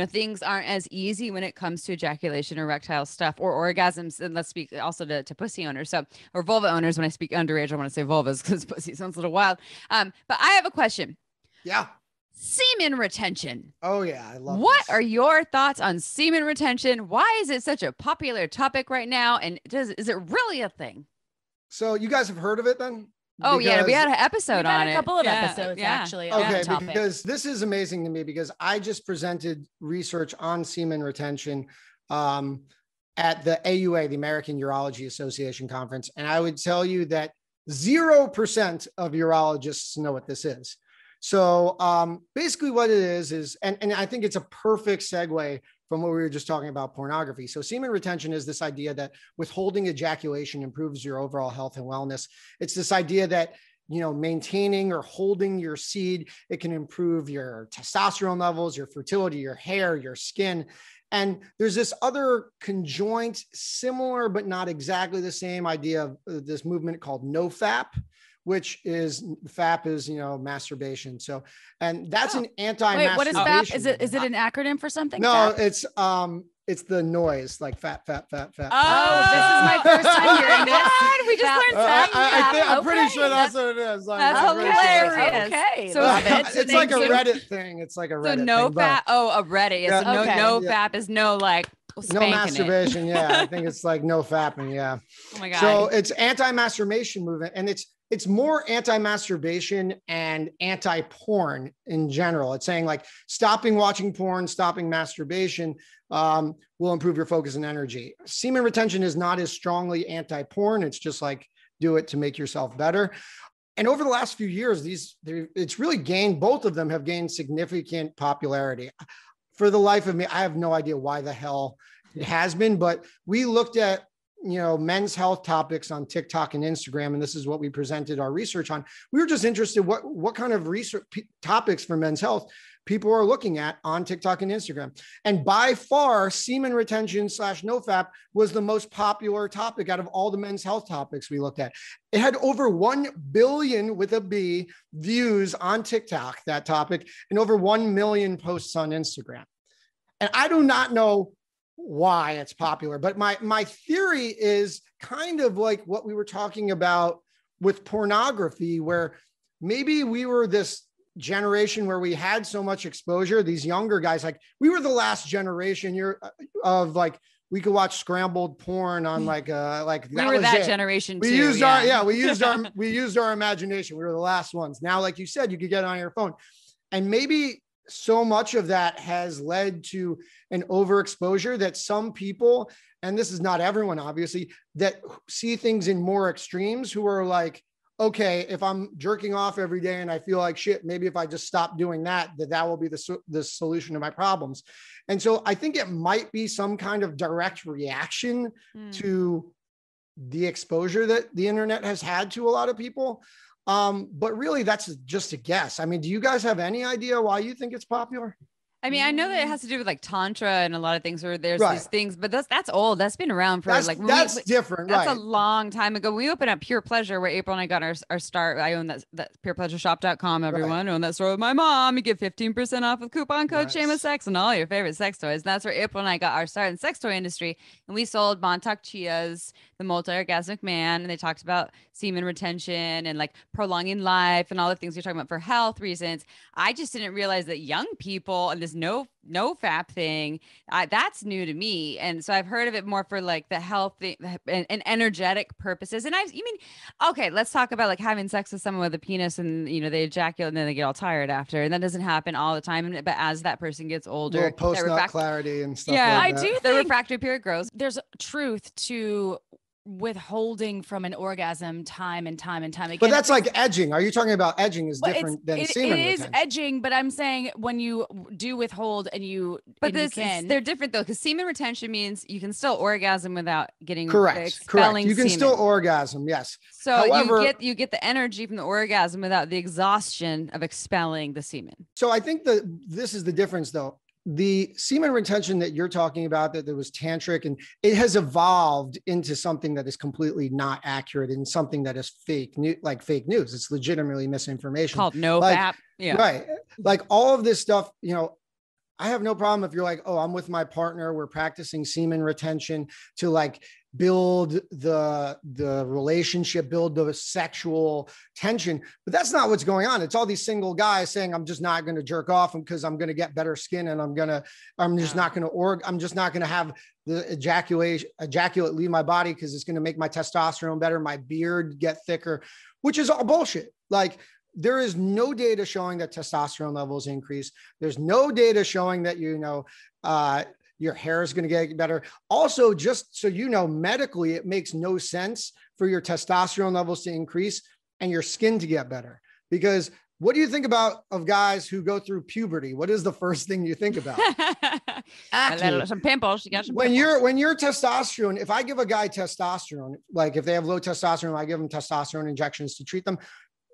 Speaker 1: things aren't as easy when it comes to ejaculation, erectile stuff, or orgasms. And let's speak also to pussy owners, or vulva owners. When I speak underage, I want to say vulvas because pussy sounds a little wild. But I have a question.
Speaker 2: Yeah.
Speaker 1: Semen retention.
Speaker 2: Oh yeah, I love
Speaker 1: What
Speaker 2: this.
Speaker 1: are your thoughts on semen retention? Why is it such a popular topic right now? And is it really a thing?
Speaker 2: So you guys have heard of it then?
Speaker 1: Oh yeah, we had an episode on it.
Speaker 3: A couple of episodes actually.
Speaker 2: Okay, because this is amazing to me, because I just presented research on semen retention at the AUA, the American Urology Association conference, and I would tell you that 0% of urologists know what this is. So basically what it is, and I think it's a perfect segue from what we were just talking about, pornography. So semen retention is this idea that withholding ejaculation improves your overall health and wellness. It's this idea that, maintaining or holding your seed, it can improve your testosterone levels, your fertility, your hair, your skin. And there's this other conjoint, similar, but not exactly the same idea of this movement called NoFap, which is FAP is, masturbation. So, and that's an anti-masturbation.
Speaker 3: Wait, what is FAP? Is it an acronym for something?
Speaker 2: No,
Speaker 3: FAP?
Speaker 2: it's the noise, like fap.
Speaker 3: Oh, this is my first time hearing this.
Speaker 1: We just learned
Speaker 2: that. I'm pretty sure that's what it is.
Speaker 1: That's hilarious.
Speaker 3: Okay.
Speaker 1: So
Speaker 2: it's like a Reddit thing. It's like a Reddit
Speaker 1: thing. So no fap. A Reddit.
Speaker 2: Yeah.
Speaker 1: No fap is no like
Speaker 2: no masturbation. Yeah, I think it's like no fapping. Yeah.
Speaker 1: Oh my god.
Speaker 2: So it's anti-masturbation movement, and it's more anti-masturbation and anti-porn in general. It's saying like stopping watching porn, stopping masturbation will improve your focus and energy. Semen retention is not as strongly anti-porn. It's just like do it to make yourself better. And over the last few years, it's really gained, both of them have gained significant popularity. For the life of me, I have no idea why the hell it has been, but we looked at men's health topics on TikTok and Instagram, and this is what we presented our research on. We were just interested what kind of research topics for men's health people are looking at on TikTok and Instagram. And by far, semen retention / NoFap was the most popular topic out of all the men's health topics we looked at. It had over 1 billion with a B views on TikTok, that topic, and over 1 million posts on Instagram. And I do not know why it's popular, but my theory is kind of like what we were talking about with pornography, where maybe we were this generation where we had so much exposure. These younger guys, like we were the last generation of like we could watch scrambled porn on like we were that generation too. We used our imagination. We were the last ones. Now, like you said, you could get it on your phone, and maybe so much of that has led to an overexposure that some people, and this is not everyone, obviously, that see things in more extremes, who are like, okay, if I'm jerking off every day and I feel like shit, maybe if I just stop doing that will be the solution to my problems. And so I think it might be some kind of direct reaction to the exposure that the internet has had to a lot of people. But really, that's just a guess. I mean, do you guys have any idea why you think it's popular?
Speaker 1: I mean, I know that it has to do with like tantra and a lot of things where there's
Speaker 2: Right.
Speaker 1: these things, but that's old. That's been around for like
Speaker 2: that's different.
Speaker 1: That's
Speaker 2: right.
Speaker 1: a long time ago. We opened up Pure Pleasure where April and I got our start. I own that purepleasureshop.com. Everyone own that store with my mom. You get 15% off with coupon code
Speaker 2: Nice.
Speaker 1: Shameless Sex and all your favorite sex toys. And that's where April and I got our start in the sex toy industry. And we sold Montauk Chia's, the multi-orgasmic man. And they talked about semen retention and like prolonging life and all the things you're talking about for health reasons. I just didn't realize that young people and this no FAP thing, that's new to me. And so I've heard of it more for like the health and energetic purposes. And okay, let's talk about like having sex with someone with a penis and, they ejaculate and then they get all tired after. And that doesn't happen all the time. But as that person gets older,
Speaker 2: post-nut clarity and stuff
Speaker 1: yeah,
Speaker 2: like that.
Speaker 3: I do think
Speaker 1: the refractory period grows.
Speaker 3: There's truth to withholding from an orgasm time and time again.
Speaker 2: But that's like edging. Are you talking about edging is different than semen
Speaker 3: It is
Speaker 2: retention?
Speaker 3: edging, but I'm saying when you do withhold
Speaker 1: they're different though, because semen retention means you can still orgasm without getting
Speaker 2: Correct. You can still orgasm. Yes.
Speaker 1: So
Speaker 2: however,
Speaker 1: you get the energy from the orgasm without the exhaustion of expelling the semen.
Speaker 2: So I think this is the difference though. The semen retention that you're talking about, that was tantric, and it has evolved into something that is completely not accurate and something that is fake news. It's legitimately misinformation
Speaker 1: called FAP. Yeah.
Speaker 2: Right. Like all of this stuff, I have no problem if you're like, oh, I'm with my partner, we're practicing semen retention to like build the relationship, build the sexual tension. But that's not what's going on. It's all these single guys saying, I'm just not going to jerk off because I'm going to get better skin and I'm just not going to have the ejaculate leave my body because it's going to make my testosterone better, my beard get thicker, which is all bullshit. Like, there is no data showing that testosterone levels increase. There's no data showing that, your hair is going to get better. Also, just so you know, medically, it makes no sense for your testosterone levels to increase and your skin to get better. Because what do you think of guys who go through puberty? What is the first thing you think about?
Speaker 1: Acne. Some pimples. You got some
Speaker 2: when
Speaker 1: pimples.
Speaker 2: your testosterone, if I give a guy testosterone, like if they have low testosterone, I give them testosterone injections to treat them.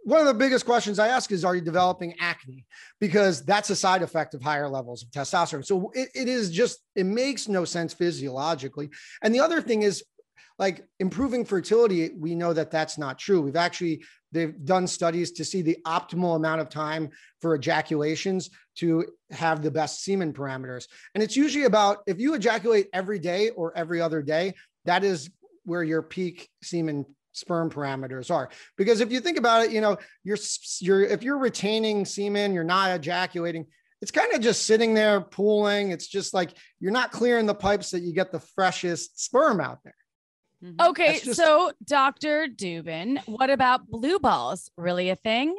Speaker 2: One of the biggest questions I ask is, are you developing acne? Because that's a side effect of higher levels of testosterone. So it makes no sense physiologically. And the other thing is, like, improving fertility, we know that that's not true. They've done studies to see the optimal amount of time for ejaculations to have the best semen parameters. And it's usually about, if you ejaculate every day or every other day, that is where your peak sperm parameters are. Because if you think about it, if you're retaining semen, you're not ejaculating, it's kind of just sitting there pooling. It's just like, you're not clearing the pipes that you get the freshest sperm out there.
Speaker 3: Okay. So Dr. Dubin, what about blue balls? Really a thing?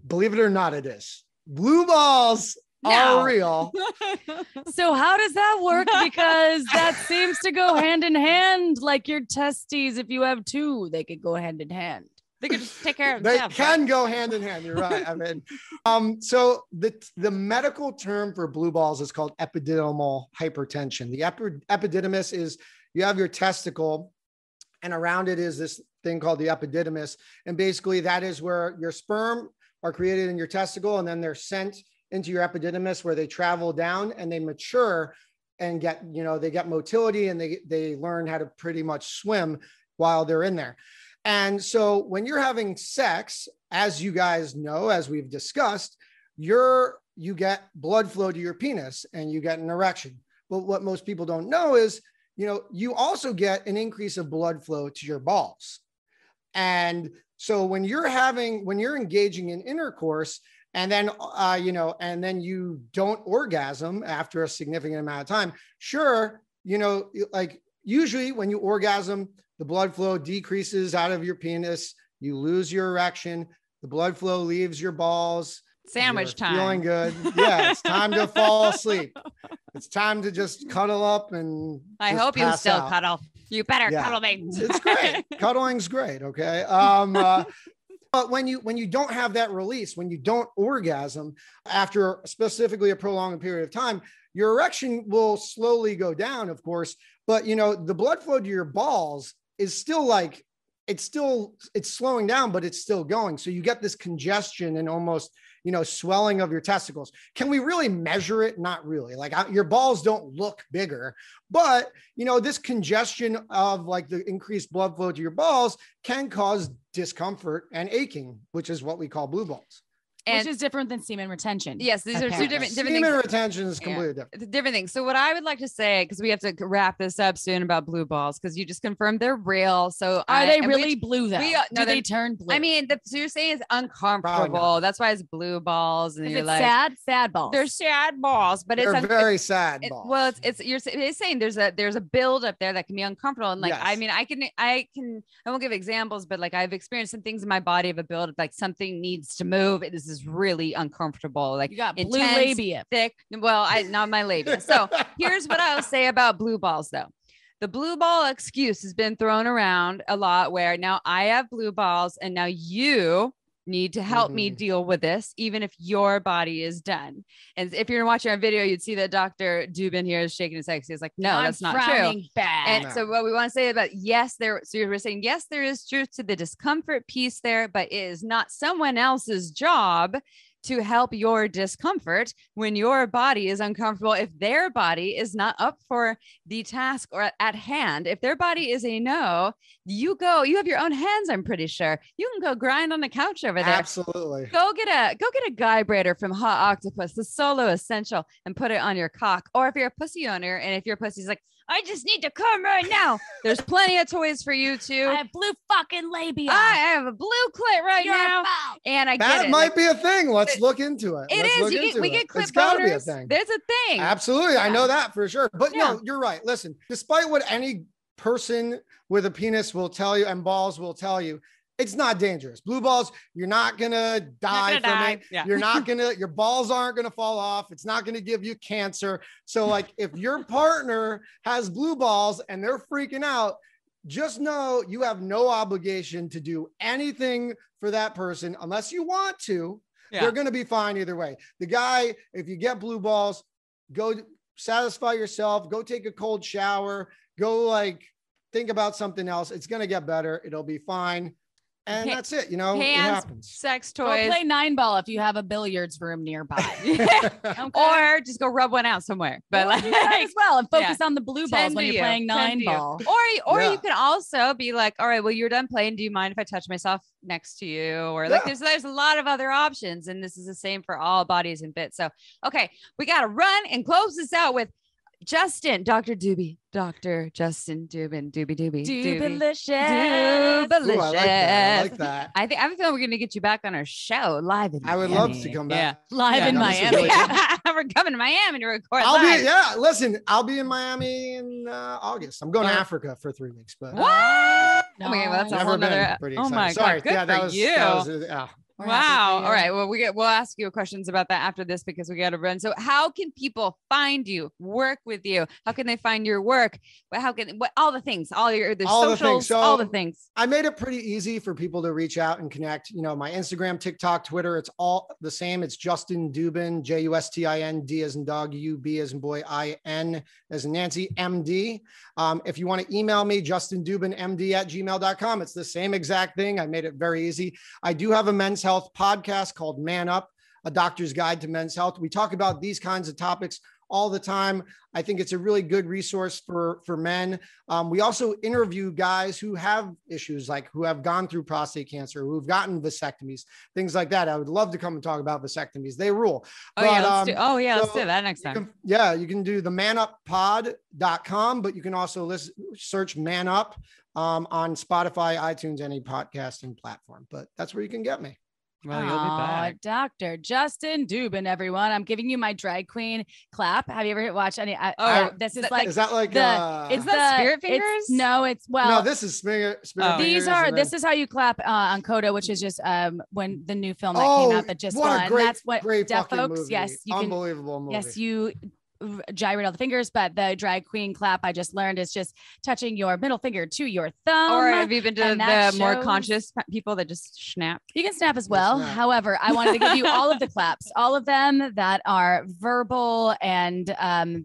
Speaker 2: Believe it or not, it is. Blue balls are real.
Speaker 3: So how does that work? Because that seems to go hand in hand, like your testes. If you have two, they could go hand in hand.
Speaker 1: They could just take care of
Speaker 2: They
Speaker 1: themselves.
Speaker 2: can go hand in hand. You're right. I mean, so the medical term for blue balls is called epididymal hypertension. The epididymis is, you have your testicle, and around it is this thing called the epididymis. And basically that is where your sperm are created in your testicle, and then they're sent into your epididymis, where they travel down and they mature and they get motility, and they learn how to pretty much swim while they're in there. And so when you're having sex, as you guys know, as we've discussed, you get blood flow to your penis and you get an erection. But what most people don't know is, you also get an increase of blood flow to your balls. And so when you're engaging in intercourse, and then, and then you don't orgasm after a significant amount of time, sure, like usually when you orgasm, the blood flow decreases out of your penis, you lose your erection, the blood flow leaves your balls.
Speaker 1: Sandwich time.
Speaker 2: Feeling good. Yeah, it's time to fall asleep. It's time to just cuddle up and
Speaker 1: I hope you still
Speaker 2: out.
Speaker 1: cuddle. You better cuddle me.
Speaker 2: It's great. Cuddling's great. Okay. But when you don't have that release, when you don't orgasm after specifically a prolonged period of time, your erection will slowly go down, of course. But the blood flow to your balls is still like it's slowing down, but it's still going. So you get this congestion and almost, swelling of your testicles. Can we really measure it? Not really. Like your balls don't look bigger, but this congestion of like the increased blood flow to your balls can cause discomfort and aching, which is what we call blue balls.
Speaker 3: Which is different than semen retention.
Speaker 1: Yes, these are two different
Speaker 2: semen
Speaker 1: things.
Speaker 2: Semen retention is completely different.
Speaker 1: Different things. So what I would like to say, because we have to wrap this up soon about blue balls, because you just confirmed they're real. So
Speaker 3: are they really blue though? Do they turn blue?
Speaker 1: I mean, so you're saying it's uncomfortable. That's why it's blue balls. And you're like,
Speaker 3: sad balls.
Speaker 1: They're sad balls, but
Speaker 2: they're very sad balls.
Speaker 1: Well, you're saying there's a build up there that can be uncomfortable. And like, yes. I mean, I won't give examples, but like I've experienced some things in my body of a build, like something needs to move. This is really uncomfortable. Like
Speaker 3: you got blue labia,
Speaker 1: thick. Well, not my labia. So here's what I'll say about blue balls, though. The blue ball excuse has been thrown around a lot. Where now I have blue balls, and now you need to help me deal with this, even if your body is done. And if you're watching our video, you'd see that Dr. Dubin here is shaking his head. He's like, no, that's not true. And so what we want to say about, so you're saying, yes, there is truth to the discomfort piece there, but it is not someone else's job to help your discomfort when your body is uncomfortable. If their body is not up for the task or at hand, if their body is a no, you have your own hands. I'm pretty sure you can go grind on the couch over there.
Speaker 2: Absolutely.
Speaker 1: Go get a vibrator from Hot Octopus, the Solo Essential, and put it on your cock. Or if you're a pussy owner, and if your pussy's like, I just need to come right now, there's plenty of toys for you too.
Speaker 3: I have blue fucking labia.
Speaker 1: I have a blue clit right now. And I get it.
Speaker 2: That might be a thing. Let's look into it.
Speaker 1: It is. We get clip boners. There's a thing.
Speaker 2: Absolutely. Yeah. I know that for sure. But no, you're right. Listen, despite what any person with a penis will tell you and balls will tell you, it's not dangerous. Blue balls, you're not going to die from it. Yeah. Your balls aren't going to fall off. It's not going to give you cancer. So like if your partner has blue balls and they're freaking out, just know you have no obligation to do anything for that person unless you want to. Yeah. They're going to be fine either way. The guy, if you get blue balls, go satisfy yourself, go take a cold shower, go like think about something else. It's going to get better. It'll be fine. And that's it,
Speaker 1: hands,
Speaker 2: it happens.
Speaker 1: Sex toys.
Speaker 3: Go play 9-ball if you have a billiards room nearby.
Speaker 1: Okay. Or just go rub one out somewhere. But like
Speaker 3: as well, and focus on the blue balls when you're playing 9-ball.
Speaker 1: Or you can also be like, all right, well, you're done playing. Do you mind if I touch myself next to you? Or like there's a lot of other options. And this is the same for all bodies and bits. So, okay, we got to run and close this out with Justin, Dr. Dubin, Dr. Justin Dubin,
Speaker 3: Dubilicious.
Speaker 2: I like that.
Speaker 1: I have a feeling we're going to get you back on our show live in Miami.
Speaker 2: I would love to come back.
Speaker 3: Live in Miami.
Speaker 2: Really
Speaker 1: we're coming to Miami to record live.
Speaker 2: Listen, I'll be in Miami in August. I'm going to Africa for 3 weeks. But
Speaker 1: what?
Speaker 3: No.
Speaker 1: Okay, well, that's a whole nother.
Speaker 2: Oh my God. Good for you.
Speaker 1: Wow. All right. Well, we'll ask you questions about that after this because we got to run. So how can people find you, work with you? How can they find your work? All the things, all socials, all the things.
Speaker 2: I made it pretty easy for people to reach out and connect. My Instagram, TikTok, Twitter, it's all the same. It's Justin Dubin, Justin, D as in dog, U-B as in boy, I-N as in Nancy, MD. If you want to email me, JustinDubinMD@gmail.com. It's the same exact thing. I made it very easy. I do have a men's health podcast called Man Up, a doctor's guide to men's health. We talk about these kinds of topics all the time. I think it's a really good resource for men. We also interview guys who have issues, like who have gone through prostate cancer, who've gotten vasectomies, things like that. I would love to come and talk about vasectomies. They rule.
Speaker 1: Let's do that next time.
Speaker 2: You can do the manuppod.com, but you can also search Man Up on Spotify, iTunes, any podcasting platform. But that's where you can get me.
Speaker 1: Well, you'll be back.
Speaker 3: Dr. Justin Dubin, everyone. I'm giving you my drag queen clap. Have you ever watched any? This is like,
Speaker 2: is that like,
Speaker 1: is that spirit fingers?
Speaker 3: No,
Speaker 2: this is spirit fingers.
Speaker 3: This is how you clap on Coda, which is just when the new film that came out that just won. That's what deaf folks.
Speaker 2: Movie.
Speaker 3: Yes.
Speaker 2: Unbelievable movie.
Speaker 3: Yes. You gyrate all the fingers, but the drag queen clap I just learned is just touching your middle finger to your thumb.
Speaker 1: Or have you been to the more conscious people that just snap?
Speaker 3: You can snap as well. However, I wanted to give you all of the claps, all of them that are verbal and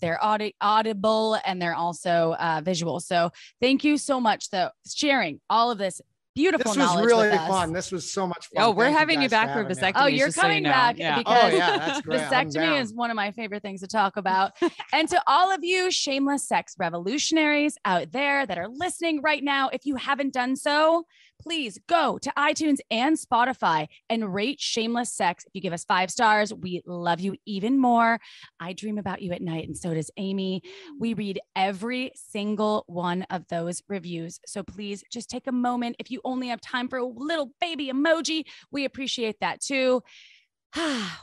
Speaker 3: they're audible and they're also visual. So thank you so much for sharing all of this beautiful
Speaker 2: This was
Speaker 3: knowledge
Speaker 2: really
Speaker 3: with us.
Speaker 2: fun. This was so much fun.
Speaker 1: Oh, we're
Speaker 2: Thank
Speaker 1: having you
Speaker 2: guys
Speaker 1: back for
Speaker 2: having me.
Speaker 1: vasectomy.
Speaker 3: Oh, you're
Speaker 1: just so you
Speaker 3: coming
Speaker 1: know.
Speaker 3: back
Speaker 1: Yeah.
Speaker 3: because
Speaker 2: Oh yeah, that's great. I'm
Speaker 3: vasectomy
Speaker 2: down.
Speaker 3: is one of my favorite things to talk about. And to all of you shameless sex revolutionaries out there that are listening right now, if you haven't done so, please go to iTunes and Spotify and rate Shameless Sex. If you give us 5 stars, we love you even more. I dream about you at night, and so does Amy. We read every single one of those reviews. So please just take a moment. If you only have time for a little baby emoji, we appreciate that too.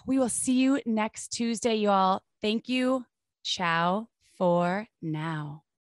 Speaker 3: We will see you next Tuesday, y'all. Thank you. Ciao for now.